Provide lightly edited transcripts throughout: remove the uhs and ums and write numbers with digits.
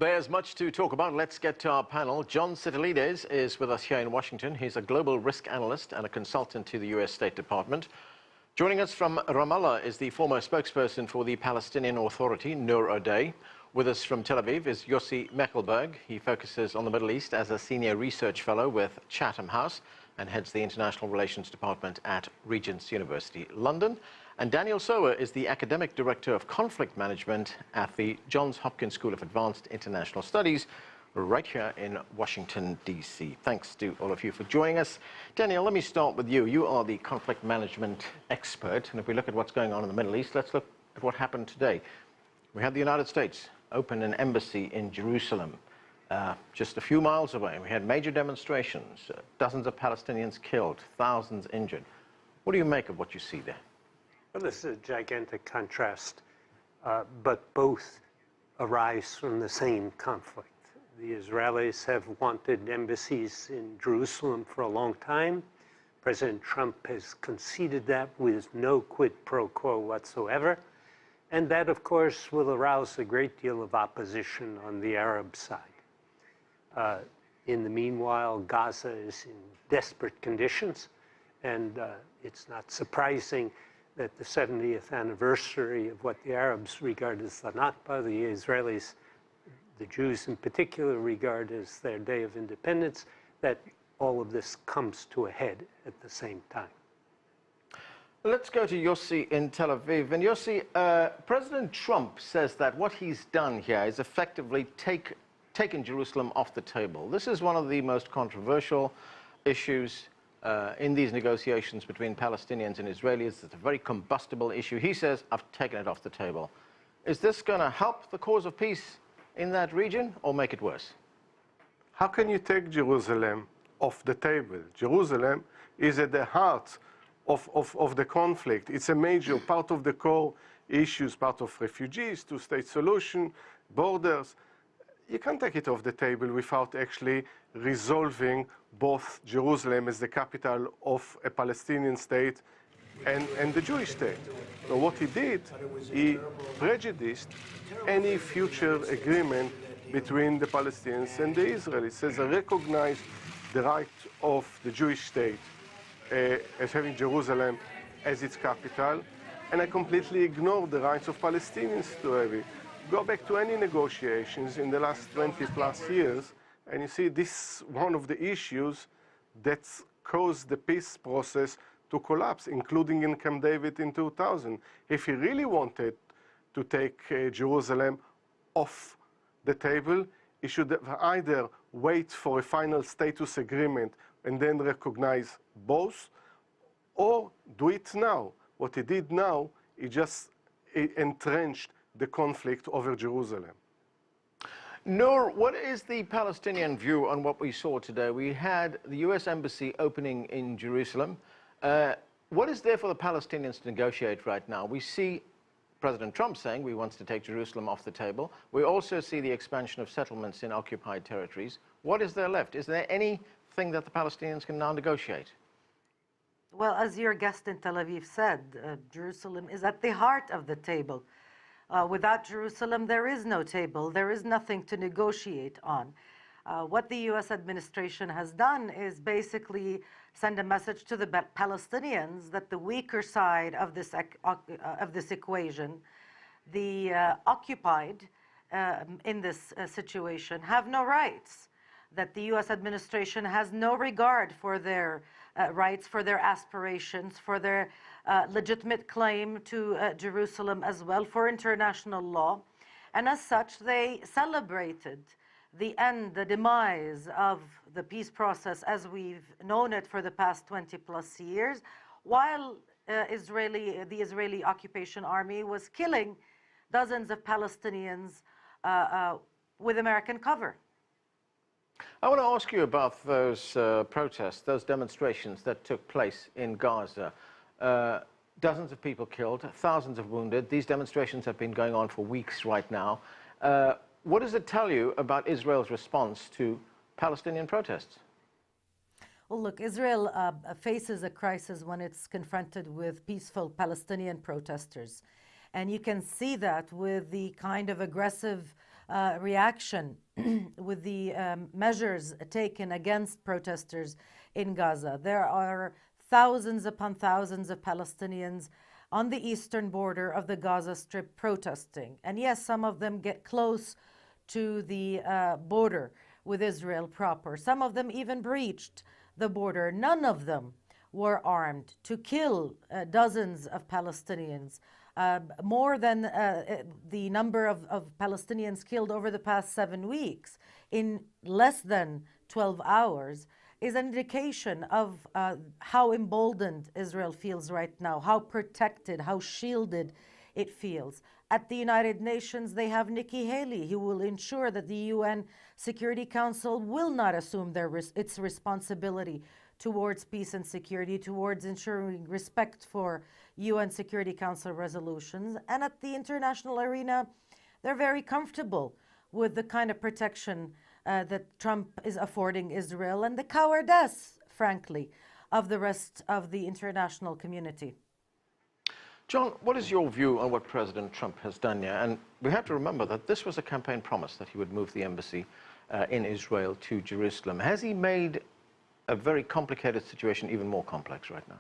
There's much to talk about. Let's get to our panel. John Sitilides is with us here in Washington. He's a global risk analyst and a consultant to the U.S. State Department. Joining us from Ramallah is the former spokesperson for the Palestinian Authority, Noor O'Day. With us from Tel Aviv is Yossi Mechelberg. He focuses on the Middle East as a senior research fellow with Chatham House and heads the International Relations Department at Regent's University, London. And Daniel Sower is the Academic Director of Conflict Management at the Johns Hopkins School of Advanced International Studies, right here in Washington, D.C. Thanks to all of you for joining us. Daniel, let me start with you. You are the conflict management expert. And if we look at what's going on in the Middle East, let's look at what happened today. We had the United States open an embassy in Jerusalem, just a few miles away. We had major demonstrations, dozens of Palestinians killed, thousands injured. What do you make of what you see there? Well, this is a gigantic contrast, but both arise from the same conflict. The Israelis have wanted embassies in Jerusalem for a long time. President Trump has conceded that with no quid pro quo whatsoever. And that, of course, will arouse a great deal of opposition on the Arab side. In the meanwhile, Gaza is in desperate conditions, and it's not surprising that the 70th anniversary of what the Arabs regard as the Nakba, the Israelis, the Jews in particular, regard as their day of independence, that all of this comes to a head at the same time. Let's go to Yossi in Tel Aviv. And Yossi, President Trump says that what he's done here is effectively taken Jerusalem off the table. This is one of the most controversial issues in these negotiations between Palestinians and Israelis. It's a very combustible issue. He says, I've taken it off the table. Is this going to help the cause of peace in that region or make it worse? How can you take Jerusalem off the table? Jerusalem is at the heart of the conflict. It's a major part of the core issues, part of refugees, two-state solution, borders. You can't take it off the table without actually resolving both Jerusalem as the capital of a Palestinian state and the Jewish state. So what he did, he prejudiced any future agreement between the Palestinians and the Israelis. He says, I recognize the right of the Jewish state as having Jerusalem as its capital, and I completely ignore the rights of Palestinians to have it. Go back to any negotiations in the last 20 plus years, and you see this one of the issues that caused the peace process to collapse, including in Camp David in 2000. If he really wanted to take Jerusalem off the table, he should have either wait for a final status agreement and then recognize both, or do it now. What he did now, he just entrenched the conflict over Jerusalem. Noor, what is the Palestinian view on what we saw today? We had the U.S. Embassy opening in Jerusalem. What is there for the Palestinians to negotiate right now? We see President Trump saying he wants to take Jerusalem off the table. We also see the expansion of settlements in occupied territories. What is there left? Is there anything that the Palestinians can now negotiate? Well, as your guest in Tel Aviv said, Jerusalem is at the heart of the table. Without Jerusalem, there is no table. There is nothing to negotiate on. What the U.S. administration has done is basically send a message to the Palestinians that the weaker side of this equation, the occupied in this situation, have no rights, that the U.S. administration has no regard for their rights, for their aspirations, for their legitimate claim to Jerusalem as well, for international law. And as such, they celebrated the end, the demise of the peace process as we've known it for the past 20 plus years, while the Israeli occupation army was killing dozens of Palestinians with American cover. I want to ask you about those protests, those demonstrations that took place in Gaza. Dozens of people killed, thousands of wounded. These demonstrations have been going on for weeks right now. What does it tell you about Israel's response to Palestinian protests? Well, look, Israel faces a crisis when it's confronted with peaceful Palestinian protesters. And you can see that with the kind of aggressive reaction with the measures taken against protesters in Gaza. There are thousands upon thousands of Palestinians on the eastern border of the Gaza Strip protesting. And yes, some of them get close to the border with Israel proper. Some of them even breached the border. None of them were armed to kill dozens of Palestinians. More than the number of Palestinians killed over the past 7 weeks in less than 12 hours is an indication of how emboldened Israel feels right now, how protected, how shielded it feels. At the United Nations, they have Nikki Haley, who will ensure that the UN Security Council will not assume its responsibility towards peace and security, towards ensuring respect for UN Security Council resolutions. And at the international arena, they're very comfortable with the kind of protection that Trump is affording Israel and the cowardice, frankly, of the rest of the international community. John, what is your view on what President Trump has done here? And we have to remember that this was a campaign promise that he would move the embassy in Israel to Jerusalem. Has he made a very complicated situation even more complex right now?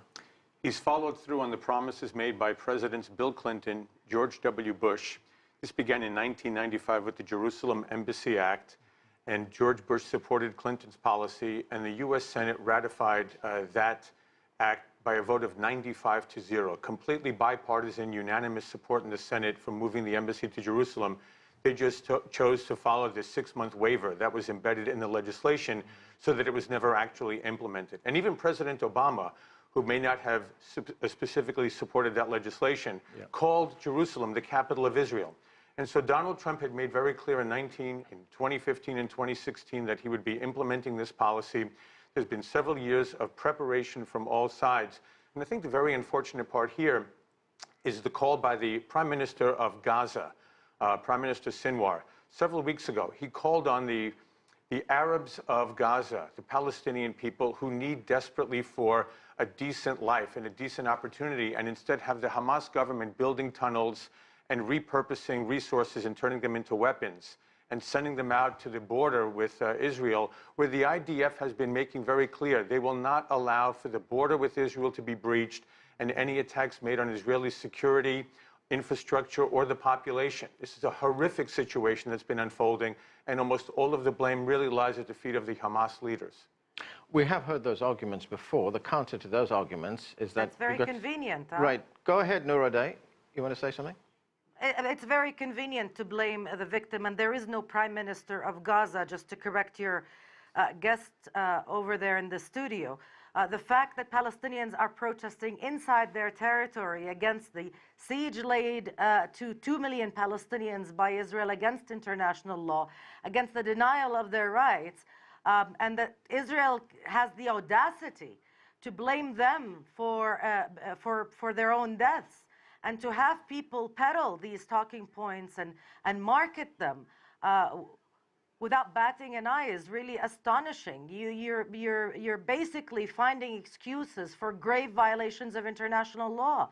He's followed through on the promises made by Presidents Bill Clinton, George W. Bush. This began in 1995 with the Jerusalem Embassy Act, and George Bush supported Clinton's policy, and the U.S. Senate ratified that act by a vote of 95-0, completely bipartisan, unanimous support in the Senate for moving the embassy to Jerusalem. They just chose to follow the 6-month waiver that was embedded in the legislation so that it was never actually implemented. And even President Obama, who may not have specifically supported that legislation, called Jerusalem the capital of Israel. And so Donald Trump had made very clear in 2015 and 2016 that he would be implementing this policy. There's been several years of preparation from all sides. And I think the very unfortunate part here is the call by the Prime Minister of Gaza, Prime Minister Sinwar. Several weeks ago, he called on the Arabs of Gaza, the Palestinian people who need desperately for a decent life and a decent opportunity, and instead have the Hamas government building tunnels and repurposing resources and turning them into weapons and sending them out to the border with Israel, where the IDF has been making very clear they will not allow for the border with Israel to be breached and any attacks made on Israeli security, infrastructure, or the population. This is a horrific situation that's been unfolding, and almost all of the blame really lies at the feet of the Hamas leaders. We have heard those arguments before. The counter to those arguments is that... That's very convenient. Huh? Right. Go ahead, Nuruddin. You want to say something? It's very convenient to blame the victim, and there is no Prime Minister of Gaza, just to correct your guest over there in the studio. The fact that Palestinians are protesting inside their territory against the siege laid to 2 million Palestinians by Israel against international law, against the denial of their rights, and that Israel has the audacity to blame them for their own deaths, and to have people peddle these talking points and market them without batting an eye is really astonishing. You're basically finding excuses for grave violations of international law,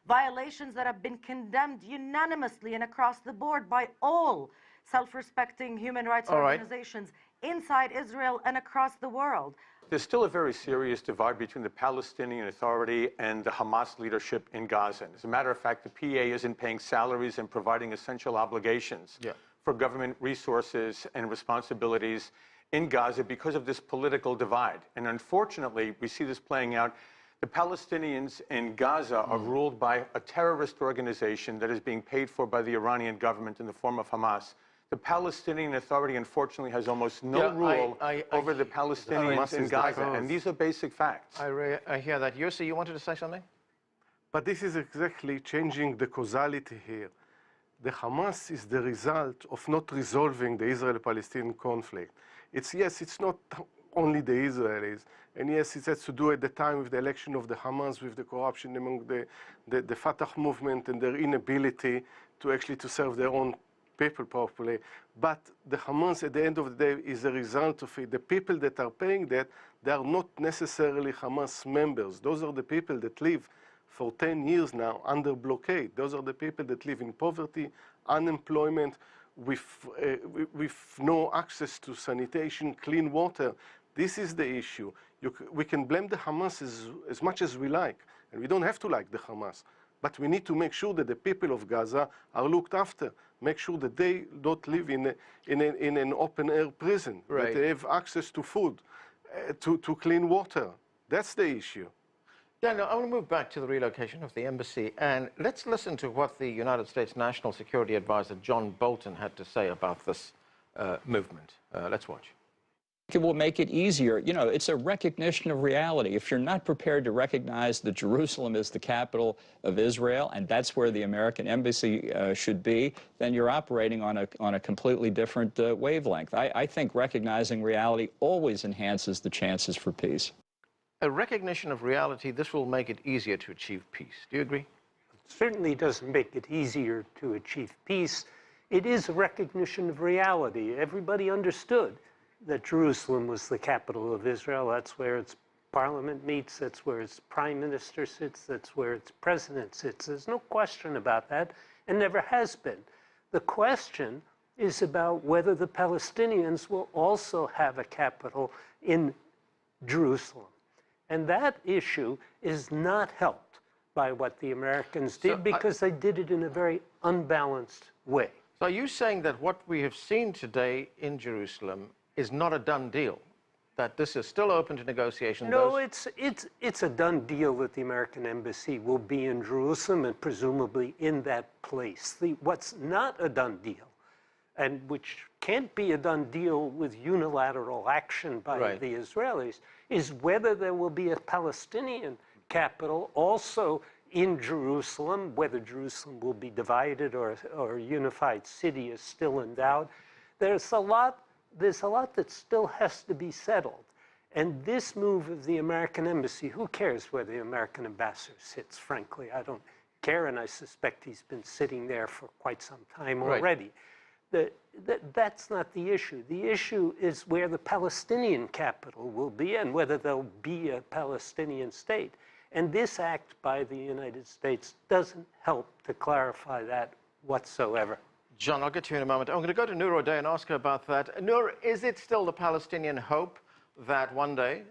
violations that have been condemned unanimously and across the board by all self-respecting human rights organizations inside Israel and across the world. There's still a very serious divide between the Palestinian Authority and the Hamas leadership in Gaza. As a matter of fact, the PA isn't paying salaries and providing essential obligations for government resources and responsibilities in Gaza because of this political divide. And unfortunately, we see this playing out. The Palestinians in Gaza are ruled by a terrorist organization that is being paid for by the Iranian government in the form of Hamas. The Palestinian Authority, unfortunately, has almost no rule over the Palestinians in Gaza, and these are basic facts. I hear that. Yossi, you wanted to say something? But this is exactly changing the causality here. The Hamas is the result of not resolving the Israeli-Palestinian conflict. It's not only the Israelis, and yes, it has to do at the time with the election of the Hamas, with the corruption among the Fatah movement and their inability to serve their own people properly. But the Hamas, at the end of the day, is a result of it. The people that are paying that, they are not necessarily Hamas members. Those are the people that live for 10 years now under blockade. Those are the people that live in poverty, unemployment, with no access to sanitation, clean water. This is the issue. We can blame the Hamas as much as we like, and we don't have to like the Hamas. But we need to make sure that the people of Gaza are looked after. Make sure that they don't live in an open-air prison. Right. That they have access to food, to clean water. That's the issue. Yeah, no, I want to move back to the relocation of the embassy, and let's listen to what the United States National Security Advisor John Bolton had to say about this movement. Let's watch. It will make it easier. You know, it's a recognition of reality. If you're not prepared to recognize that Jerusalem is the capital of Israel, and that's where the American embassy should be, then you're operating on a completely different wavelength. I think recognizing reality always enhances the chances for peace. A recognition of reality, this will make it easier to achieve peace. Do you agree? It certainly doesn't make it easier to achieve peace. It is a recognition of reality. Everybody understood that Jerusalem was the capital of Israel. That's where its parliament meets, that's where its prime minister sits, that's where its president sits. There's no question about that, and never has been. The question is about whether the Palestinians will also have a capital in Jerusalem. And that issue is not helped by what the Americans did, because they did it in a very unbalanced way. So are you saying that what we have seen today in Jerusalem is not a done deal, that this is still open to negotiation? No, it's a done deal that the American embassy will be in Jerusalem and presumably in that place. What's not a done deal, and which can't be a done deal with unilateral action by the Israelis, is whether there will be a Palestinian capital also in Jerusalem. Whether Jerusalem will be divided or a unified city is still in doubt. There's a lot that still has to be settled. And this move of the American embassy, who cares where the American ambassador sits, frankly? I don't care, and I suspect he's been sitting there for quite some time already. That's not the issue. The issue is where the Palestinian capital will be and whether there'll be a Palestinian state. And this act by the United States doesn't help to clarify that whatsoever. John, I'll get to you in a moment. I'm going to go to Noor O'Day and ask her about that. Noor, is it still the Palestinian hope that one day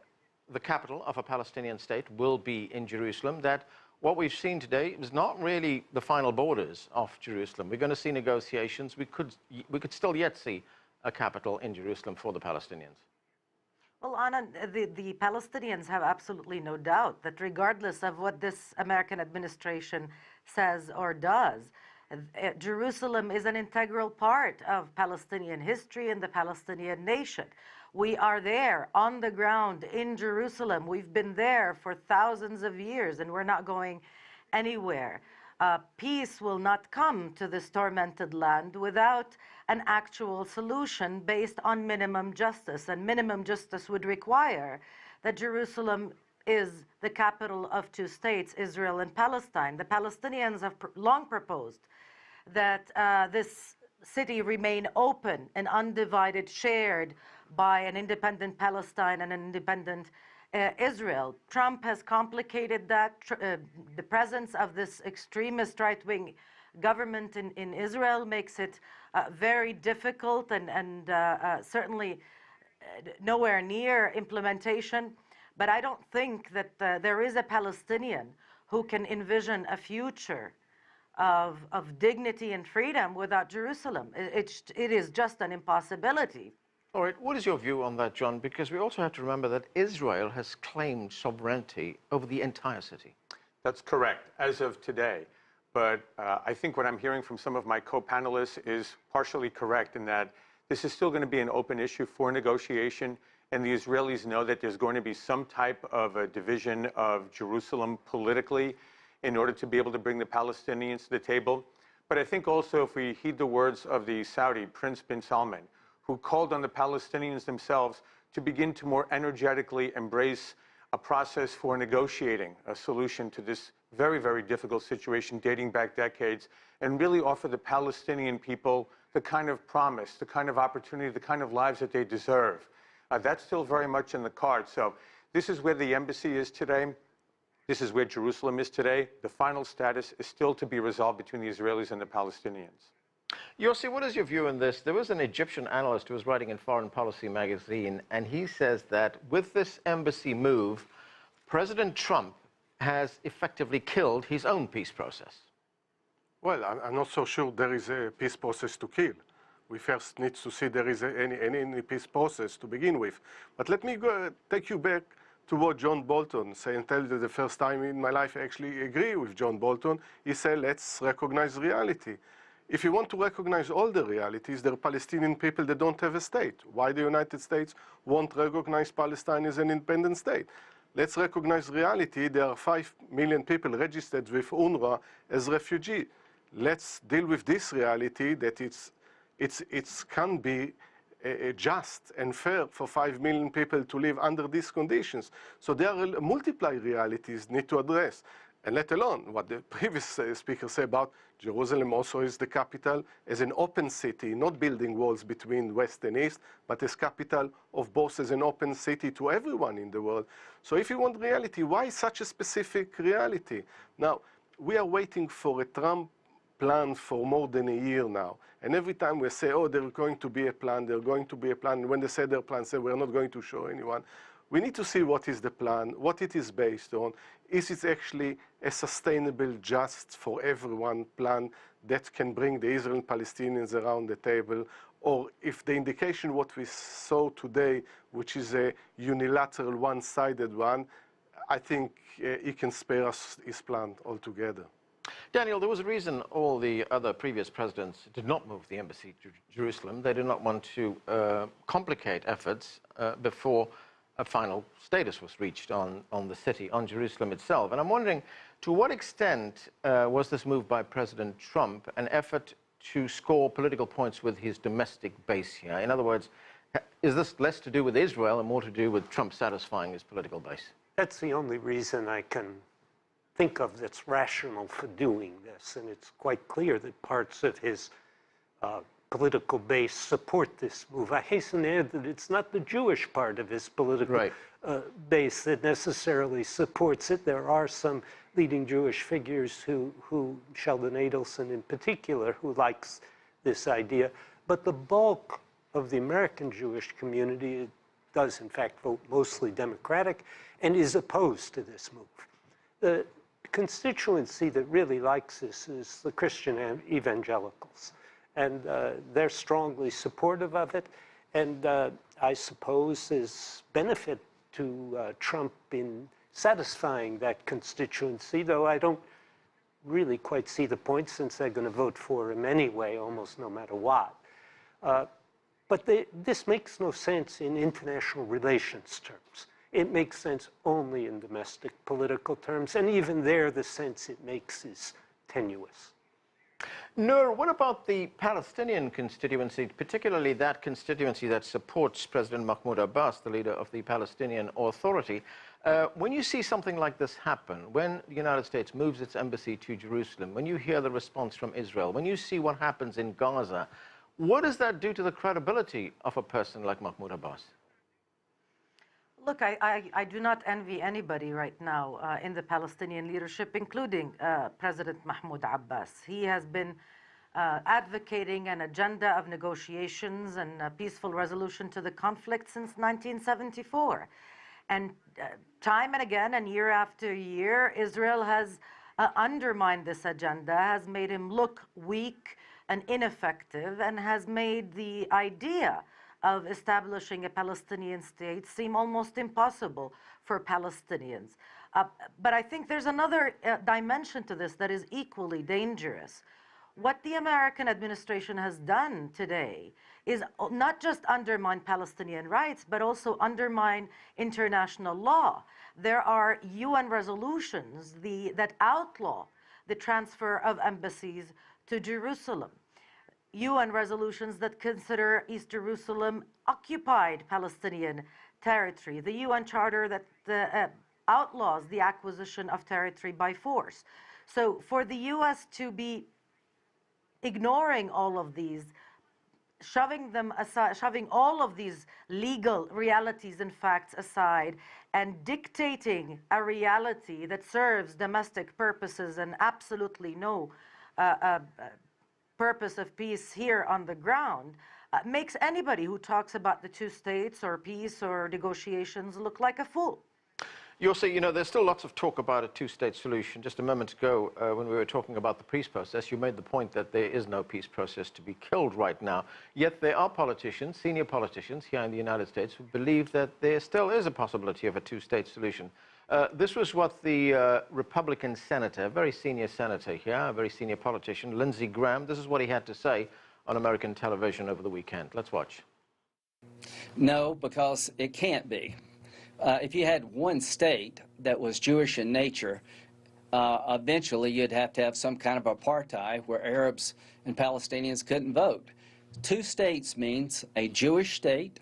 the capital of a Palestinian state will be in Jerusalem, that what we've seen today is not really the final borders of Jerusalem? We're going to see negotiations. We could still yet see a capital in Jerusalem for the Palestinians. Well, Anna, the Palestinians have absolutely no doubt that regardless of what this American administration says or does, Jerusalem is an integral part of Palestinian history and the Palestinian nation. We are there on the ground in Jerusalem. We've been there for thousands of years, and we're not going anywhere. Peace will not come to this tormented land without an actual solution based on minimum justice. And minimum justice would require that Jerusalem is the capital of two states, Israel and Palestine. The Palestinians have long proposed that this city remain open and undivided, shared by an independent Palestine and an independent Israel. Trump has complicated that. The presence of this extremist right-wing government in Israel makes it very difficult and certainly nowhere near implementation. But I don't think that there is a Palestinian who can envision a future of dignity and freedom without Jerusalem. It is just an impossibility. All right, what is your view on that, John? Because we also have to remember that Israel has claimed sovereignty over the entire city. That's correct, as of today. But I think what I'm hearing from some of my co-panelists is partially correct in that this is still going to be an open issue for negotiation, and the Israelis know that there's going to be some type of a division of Jerusalem politically in order to be able to bring the Palestinians to the table. But I think also if we heed the words of the Saudi Prince bin Salman, who called on the Palestinians themselves to begin to more energetically embrace a process for negotiating a solution to this very, very difficult situation dating back decades, and really offer the Palestinian people the kind of promise, the kind of opportunity, the kind of lives that they deserve. That's still very much in the cards. So this is where the embassy is today. This is where Jerusalem is today. The final status is still to be resolved between the Israelis and the Palestinians. Yossi, what is your view on this? There was an Egyptian analyst who was writing in Foreign Policy magazine, and he says that with this embassy move, President Trump has effectively killed his own peace process. Well, I'm not so sure there is a peace process to kill. We first need to see there is any peace process to begin with. But let me take you back to what John Bolton said, and tell you that the first time in my life I actually agree with John Bolton. He said, let's recognize reality. If you want to recognize all the realities, there are Palestinian people that don't have a state. Why the United States won't recognize Palestine as an independent state? Let's recognize reality. There are 5 million people registered with UNRWA as refugees. Let's deal with this reality that it can be just and fair for 5 million people to live under these conditions. So there are multiple realities need to address. And let alone what the previous speaker said about Jerusalem also is the capital as an open city, not building walls between West and East, but as capital of both as an open city to everyone in the world. So if you want reality, why such a specific reality? Now, we are waiting for a Trump plan for more than a year now. And every time we say, oh, there's going to be a plan, there's going to be a plan, and when they say their plan, say we're not going to show anyone. We need to see what is the plan, what it is based on. Is it actually a sustainable, just for everyone plan that can bring the Israeli Palestinians around the table? Or if the indication what we saw today, which is a unilateral, one-sided one, I think he can spare us his plan altogether. Daniel, there was a reason all the other previous presidents did not move the embassy to Jerusalem. They did not want to complicate efforts before a final status was reached on the city, on Jerusalem itself. And I'm wondering, to what extent was this move by President Trump an effort to score political points with his domestic base here? In other words, is this less to do with Israel and more to do with Trump satisfying his political base? That's the only reason I can think of that's rational for doing this. And it's quite clear that parts of his political base support this move. I hasten to add that it's not the Jewish part of his political base that necessarily supports it. There are some leading Jewish figures who Sheldon Adelson in particular, who likes this idea. But the bulk of the American Jewish community does in fact vote mostly Democratic and is opposed to this move. The constituency that really likes this is the Christian evangelicals. And they're strongly supportive of it. And I suppose there's benefit to Trump in satisfying that constituency, though I don't really quite see the point since they're going to vote for him anyway, almost no matter what. But this makes no sense in international relations terms. It makes sense only in domestic political terms. And even there, the sense it makes is tenuous. Noor, what about the Palestinian constituency, particularly that constituency that supports President Mahmoud Abbas, the leader of the Palestinian Authority? When you see something like this happen, when the United States moves its embassy to Jerusalem, when you hear the response from Israel, when you see what happens in Gaza, what does that do to the credibility of a person like Mahmoud Abbas? Look, I do not envy anybody right now in the Palestinian leadership, including President Mahmoud Abbas. He has been advocating an agenda of negotiations and a peaceful resolution to the conflict since 1974. And time and again, and year after year, Israel has undermined this agenda, has made him look weak and ineffective, and has made the idea of establishing a Palestinian state seem almost impossible for Palestinians. But I think there's another dimension to this that is equally dangerous. What the American administration has done today is not just undermine Palestinian rights, but also undermine international law. There are UN resolutions that outlaw the transfer of embassies to Jerusalem. UN resolutions that consider East Jerusalem occupied Palestinian territory, the UN Charter that outlaws the acquisition of territory by force. So for the US to be ignoring all of these, shoving them aside, shoving all of these legal realities and facts aside, and dictating a reality that serves domestic purposes and absolutely no purpose of peace here on the ground makes anybody who talks about the two states or peace or negotiations look like a fool. You'll see, you know, there's still lots of talk about a two-state solution. Just a moment ago, when we were talking about the peace process, you made the point that there is no peace process to be killed right now. Yet there are politicians, senior politicians here in the United States, who believe that there still is a possibility of a two-state solution. This was what the Republican senator, a very senior senator here, a very senior politician, Lindsey Graham, this is what he had to say on American television over the weekend. Let's watch. No, because it can't be. If you had one state that was Jewish in nature, eventually you'd have to have some kind of apartheid where Arabs and Palestinians couldn't vote. Two states means a Jewish state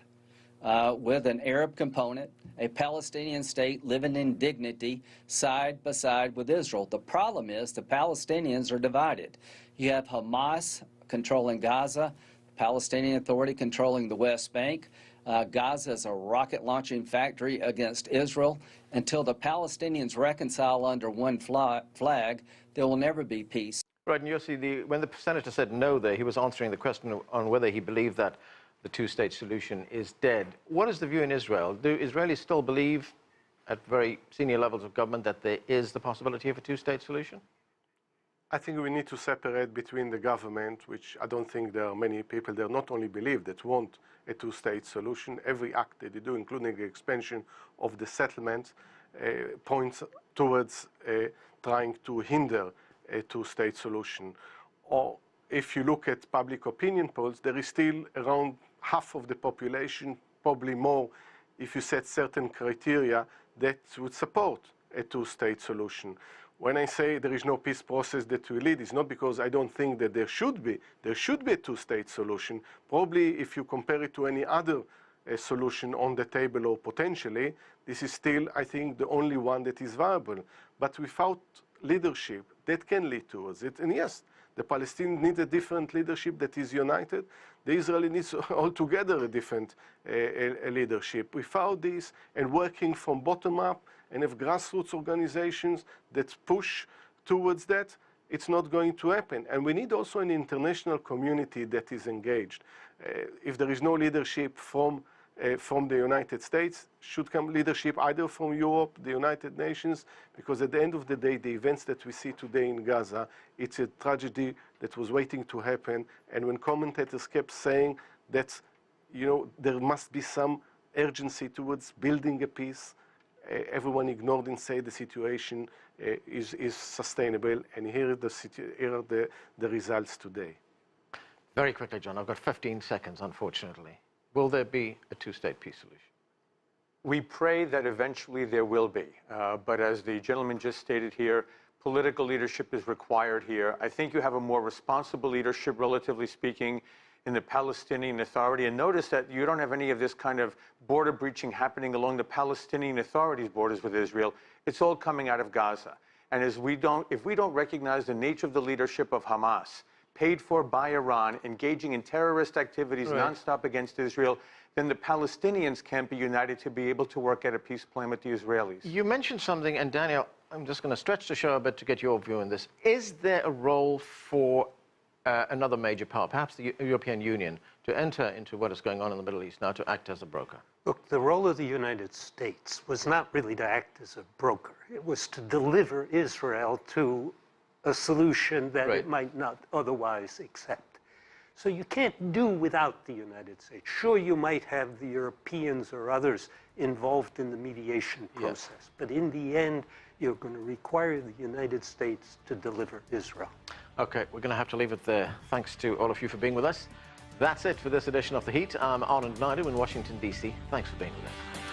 with an Arab component, a Palestinian state living in dignity side by side with Israel. The problem is the Palestinians are divided. You have Hamas controlling Gaza, the Palestinian Authority controlling the West Bank. Gaza is a rocket launching factory against Israel. Until the Palestinians reconcile under one flag, there will never be peace. Right, and you see, when the senator said no there, he was answering the question on whether he believed that the two-state solution is dead. What is the view in Israel? Do Israelis still believe, at very senior levels of government, that there is the possibility of a two-state solution? I think we need to separate between the government, which I don't think there are many people there not only believe that want a two-state solution. Every act that they do, including the expansion of the settlement, points towards trying to hinder a two-state solution. Or if you look at public opinion polls, there is still around half of the population, probably more, if you set certain criteria that would support a two-state solution. When I say there is no peace process that we lead, it's not because I don't think that there should be a two-state solution. Probably if you compare it to any other solution on the table or potentially, this is still, I think, the only one that is viable. But without leadership, that can lead towards it. And yes, the Palestinians need a different leadership that is united. The Israeli needs altogether a different leadership. Without this, and working from bottom up, and have grassroots organizations that push towards that, it's not going to happen. And we need also an international community that is engaged. If there is no leadership from the United States, should come leadership either from Europe, the United Nations, because at the end of the day, the events that we see today in Gaza, it's a tragedy that was waiting to happen. And when commentators kept saying that, you know, there must be some urgency towards building a peace, everyone ignored and said the situation is sustainable, and here are the results today. Very quickly, John, I've got 15 seconds, unfortunately. Will there be a two-state peace solution? We pray that eventually there will be, but as the gentleman just stated here, political leadership is required here. I think you have a more responsible leadership, relatively speaking, in the Palestinian Authority. And notice that you don't have any of this kind of border breaching happening along the Palestinian Authority's borders with Israel. It's all coming out of Gaza. And if we don't recognize the nature of the leadership of Hamas, paid for by Iran, engaging in terrorist activities nonstop against Israel, then the Palestinians can't be united to be able to work at a peace plan with the Israelis. You mentioned something, and Daniel, I'm just going to stretch the show a bit to get your view on this. Is there a role for another major power, perhaps the European Union, to enter into what is going on in the Middle East now, to act as a broker? Look, the role of the United States was not really to act as a broker. It was to deliver Israel to a solution that it might not otherwise accept. So you can't do without the United States. Sure, you might have the Europeans or others involved in the mediation process, but in the end, you're going to require the United States to deliver Israel. Okay, we're going to have to leave it there. Thanks to all of you for being with us. That's it for this edition of The Heat. I'm Arnold Naidu in Washington, D.C. Thanks for being with us.